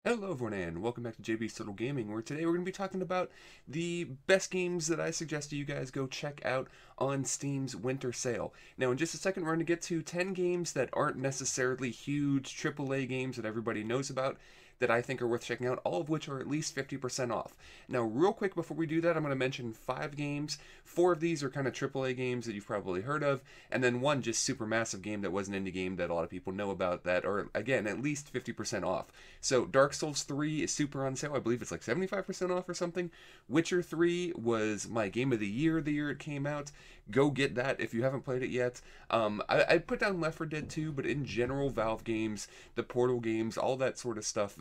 Hello everyone and welcome back to JB's Total Gaming, where today we're going to be talking about the best games that I suggest you guys go check out on Steam's winter sale. Now in just a second we're going to get to 10 games that aren't necessarily huge AAA games that everybody knows about that I think are worth checking out, all of which are at least 50% off. Now real quick before we do that, I'm going to mention 5 games. 4 of these are kind of AAA games that you've probably heard of, and then one just super massive game that was an indie game that a lot of people know about that are, again, at least 50% off. So Dark Souls 3 is super on sale. I believe it's like 75% off or something. Witcher 3 was my game of the year it came out. Go get that if you haven't played it yet. I put down Left 4 Dead 2, but in general, Valve games, the Portal games, all that sort of stuff,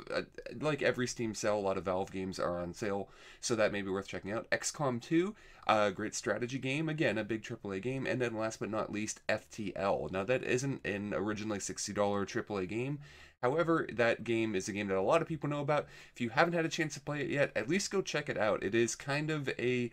like every Steam sale, a lot of Valve games are on sale, so that may be worth checking out. XCOM 2, a great strategy game, again, a big AAA game. And then last but not least, FTL. Now that isn't an originally $60 AAA game. However, that game is a game that a lot of people know about. If you haven't had a chance to play it yet, at least go check it out. It is kind of a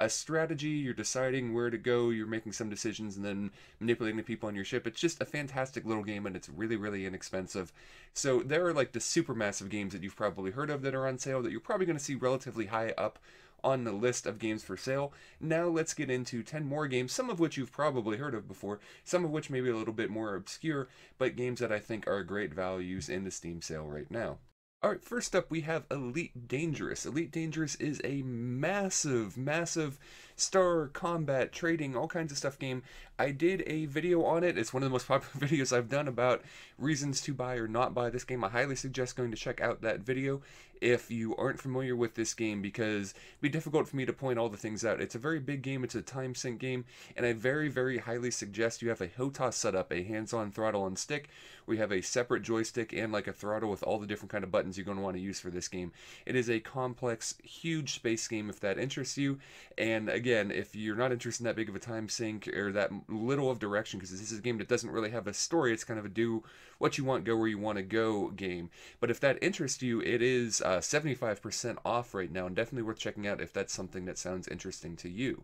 strategy. You're deciding where to go, you're making some decisions, and then manipulating the people on your ship. It's just a fantastic little game, and it's really, really inexpensive. So there are like the super massive games that you've probably heard of that are on sale that you're probably going to see relatively high up on the list of games for sale. Now let's get into 10 more games, some of which you've probably heard of before, some of which may be a little bit more obscure, but games that I think are great values in the Steam sale right now. Alright, first up we have Elite Dangerous. Elite Dangerous is a massive, massive star combat, trading, all kinds of stuff game. I did a video on it. It's one of the most popular videos I've done about reasons to buy or not buy this game. I highly suggest going to check out that video if you aren't familiar with this game, because it'd be difficult for me to point all the things out. It's a very big game, it's a time sync game, and I very, very highly suggest you have a HOTAS setup, a hands-on throttle and stick, where you have a separate joystick and like a throttle with all the different kind of buttons you're going to want to use for this game. It is a complex, huge space game if that interests you, and again, if you're not interested in that big of a time sink or that little of direction, because this is a game that doesn't really have a story, it's kind of a do what you want, go where you want to go game. But if that interests you, it is 75% off right now, and definitely worth checking out if that's something that sounds interesting to you.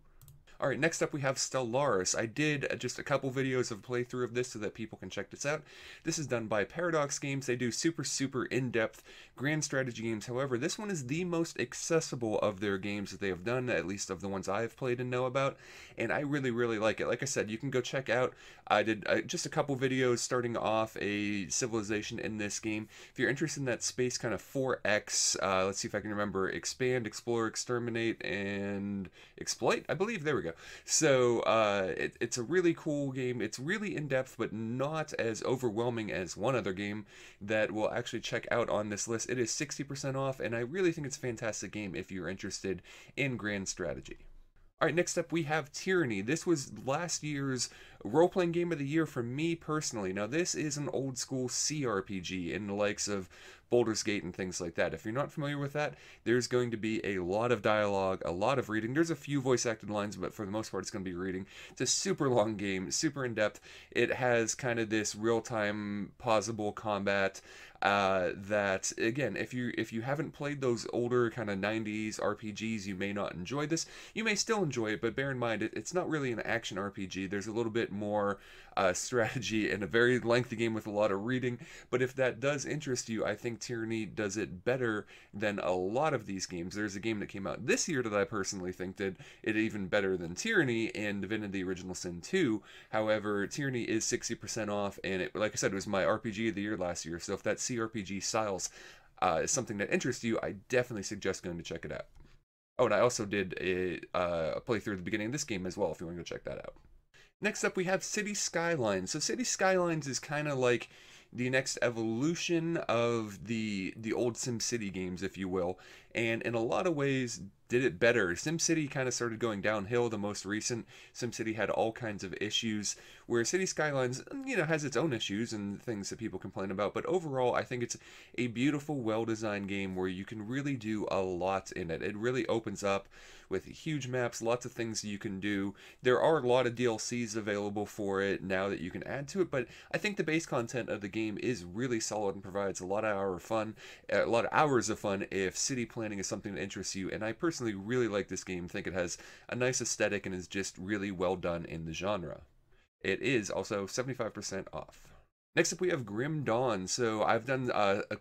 Alright, next up we have Stellaris. I did just a couple videos of playthrough of this so that people can check this out. This is done by Paradox Games. They do super, super in-depth grand strategy games. However, this one is the most accessible of their games that they have done, at least of the ones I've played and know about, and I really, really like it. Like I said, you can go check out, I did just a couple videos starting off a civilization in this game. If you're interested in that space kind of 4X, let's see if I can remember, expand, explore, exterminate, and exploit, I believe, there we go. So it's a really cool game. It's really in-depth, but not as overwhelming as one other game that we'll actually check out on this list. It is 60% off, and I really think it's a fantastic game if you're interested in grand strategy. Alright, next up we have Tyranny. This was last year's role-playing game of the year for me personally. Now this is an old school CRPG in the likes of Baldur's Gate and things like that. If you're not familiar with that, there's going to be a lot of dialogue, a lot of reading. There's a few voice-acted lines, but for the most part it's going to be reading. It's a super long game, super in-depth. It has kind of this real-time pausable combat that, again, if you haven't played those older kind of 90s RPGs, you may not enjoy this. You may still enjoy it, but bear in mind it's not really an action RPG. There's a little bit more strategy and a very lengthy game with a lot of reading. But if that does interest you, I think Tyranny does it better than a lot of these games. There's a game that came out this year that I personally think did it even better than Tyranny, and Divinity Original Sin 2. However, Tyranny is 60% off, and it, like I said, it was my RPG of the year last year. So if that CRPG styles is something that interests you, I definitely suggest going to check it out. Oh, and I also did a playthrough at the beginning of this game as well, if you want to go check that out. Next up, we have City Skylines. So City Skylines is kind of like the next evolution of the old SimCity games, if you will, and in a lot of ways did it better. SimCity kind of started going downhill. The most recent SimCity had all kinds of issues, where City Skylines, has its own issues and things that people complain about, but overall I think it's a beautiful, well-designed game where you can really do a lot in it. It really opens up with huge maps, lots of things you can do. There are a lot of DLCs available for it now that you can add to it, but I think the base content of the game is really solid and provides a lot of hours of fun if city planning is something that interests you, and I personally really like this game. Think it has a nice aesthetic and is just really well done in the genre. It is also 75% off. Next up, we have Grim Dawn. So I've done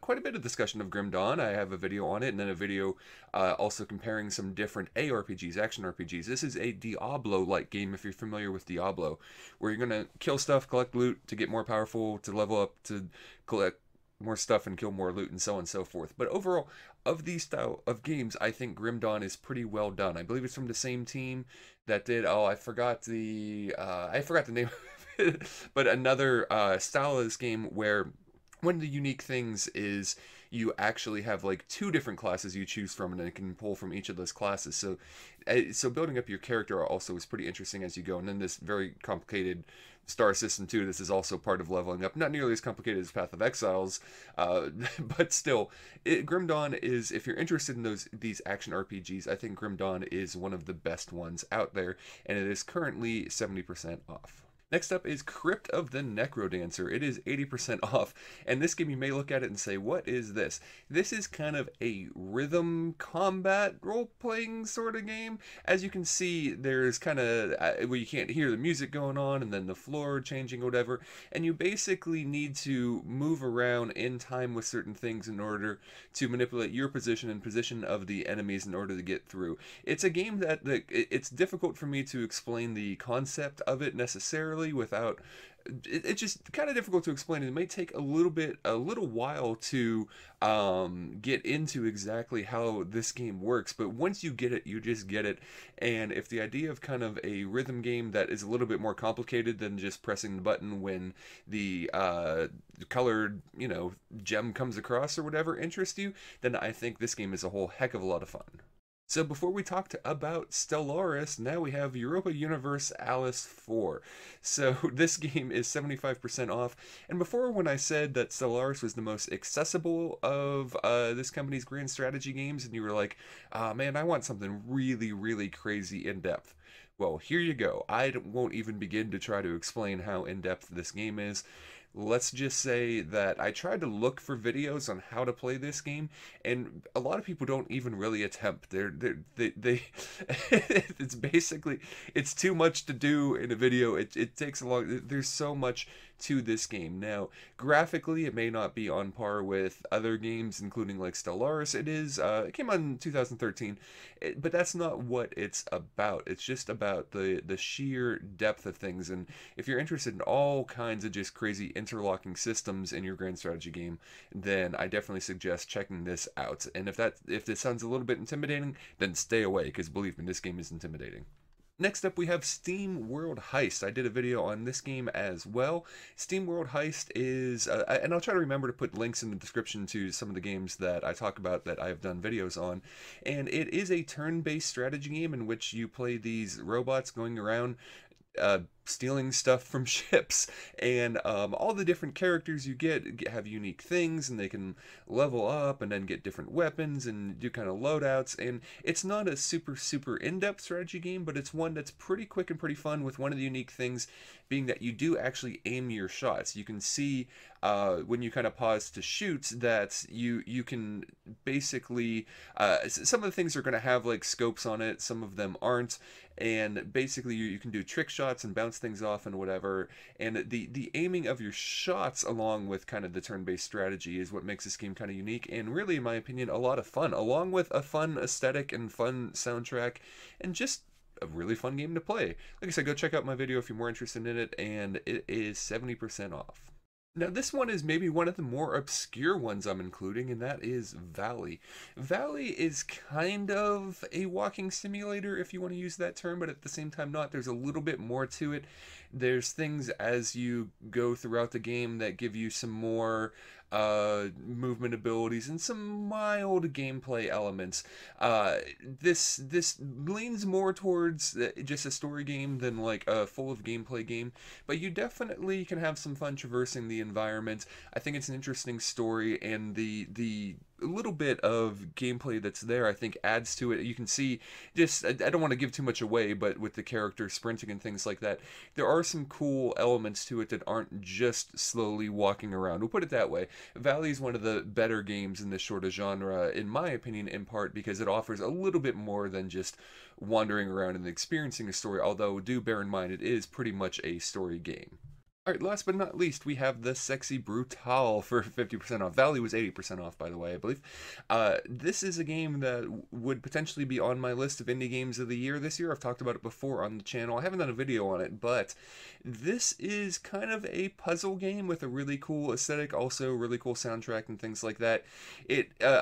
quite a bit of discussion of Grim Dawn. I have a video on it, and then a video also comparing some different ARPGs, action RPGs. This is a Diablo-like game, if you're familiar with Diablo, where you're going to kill stuff, collect loot to get more powerful, to level up, to collect more stuff and kill more loot, and so on and so forth. But overall, of these style of games, I think Grim Dawn is pretty well done. I believe it's from the same team that did, I forgot the name but another style of this game where one of the unique things is you actually have like two different classes you choose from, and then it can pull from each of those classes. So building up your character also is pretty interesting as you go. And then this very complicated star system too. This is also part of leveling up. Not nearly as complicated as Path of Exiles, but still, Grim Dawn is, if you're interested in these action RPGs, I think Grim Dawn is one of the best ones out there, and it is currently 70% off. Next up is Crypt of the Necrodancer. It is 80% off, and this game, you may look at it and say, what is this? This is kind of a rhythm combat role-playing sort of game. As you can see, there's kind of, well, you can't hear the music going on, and then the floor changing, or whatever, and you basically need to move around in time with certain things in order to manipulate your position and position of the enemies in order to get through. It's a game that, it's difficult for me to explain the concept of it necessarily without it's just kind of difficult to explain. It may take a little while to get into exactly how this game works, but once you get it, you just get it. And if the idea of kind of a rhythm game that is a little bit more complicated than just pressing the button when the colored, gem comes across or whatever interests you, then I think this game is a whole heck of a lot of fun. So before we talked about Stellaris, now we have Europa Universalis 4. So this game is 75% off. And before, when I said that Stellaris was the most accessible of this company's grand strategy games, and you were like, oh man, I want something really, really crazy in-depth. Well, here you go. I won't even begin to try to explain how in-depth this game is. Let's just say that I tried to look for videos on how to play this game, and a lot of people don't even really attempt. They it's basically, it's too much to do in a video. It takes a long, there's so much to this game. Now, graphically, it may not be on par with other games, including like Stellaris. It came out in 2013, but that's not what it's about. It's just about the sheer depth of things. And if you're interested in all kinds of just crazy interlocking systems in your grand strategy game, then I definitely suggest checking this out. And if this sounds a little bit intimidating, then stay away, because believe me, this game is intimidating. Next up, we have Steam World Heist. I did a video on this game as well. Steam World Heist is, and I'll try to remember to put links in the description to some of the games that I talk about that I've done videos on. And it is a turn-based strategy game in which you play these robots going around stealing stuff from ships, and all the different characters you get have unique things, and they can level up and then get different weapons and do kind of loadouts. And it's not a super in-depth strategy game, but it's one that's pretty quick and pretty fun, with one of the unique things being that you do actually aim your shots. You can see when you kind of pause to shoot that you can basically some of the things are going to have like scopes on it, some of them aren't, and basically you can do trick shots and bounce things off and whatever. And the aiming of your shots, along with kind of the turn-based strategy, is what makes this game kind of unique, and really, in my opinion, a lot of fun, along with a fun aesthetic and fun soundtrack, and just a really fun game to play. Like I said, go check out my video if you're more interested in it, and it is 70% off. Now, this one is maybe one of the more obscure ones I'm including, and that is Valley. Valley is kind of a walking simulator, if you want to use that term, but at the same time not. There's a little bit more to it. There's things as you go throughout the game that give you some more movement abilities and some mild gameplay elements. This leans more towards just a story game than like a full of gameplay game, but you definitely can have some fun traversing the environment. I think it's an interesting story, and the little bit of gameplay that's there, I think, adds to it. You can see, just, I don't want to give too much away, but with the character sprinting and things like that, there are some cool elements to it that aren't just slowly walking around. We'll put it that way. Valley is one of the better games in this sort of genre, in my opinion, in part because it offers a little bit more than just wandering around and experiencing a story, although do bear in mind it is pretty much a story game. All right, last but not least, we have the Sexy Brutal for 50% off. Value was 80% off, by the way, I believe. This is a game that would potentially be on my list of indie games of the year this year. I've talked about it before on the channel. I haven't done a video on it, but this is kind of a puzzle game with a really cool aesthetic, also really cool soundtrack and things like that.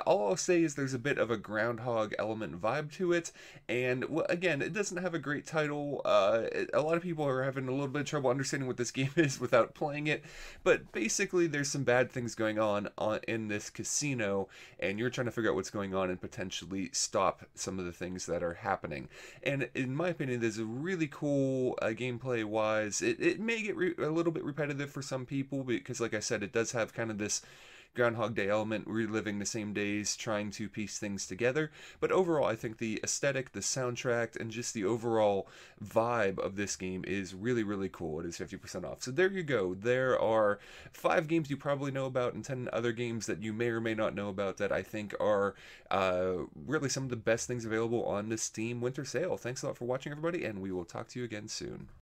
All I'll say is there's a bit of a Groundhog element vibe to it, and well, again, it doesn't have a great title. A lot of people are having a little bit of trouble understanding what this game is without playing it, but basically there's some bad things going on in this casino, and you're trying to figure out what's going on and potentially stop some of the things that are happening. And in my opinion, there's a really cool gameplay wise. It may get a little bit repetitive for some people because, like I said, it does have kind of this Groundhog Day element, reliving the same days, trying to piece things together. But overall, I think the aesthetic, the soundtrack, and just the overall vibe of this game is really, really cool. It is 50% off. So there you go. There are 5 games you probably know about and 10 other games that you may or may not know about that I think are really some of the best things available on the Steam Winter Sale. Thanks a lot for watching, everybody, and we will talk to you again soon.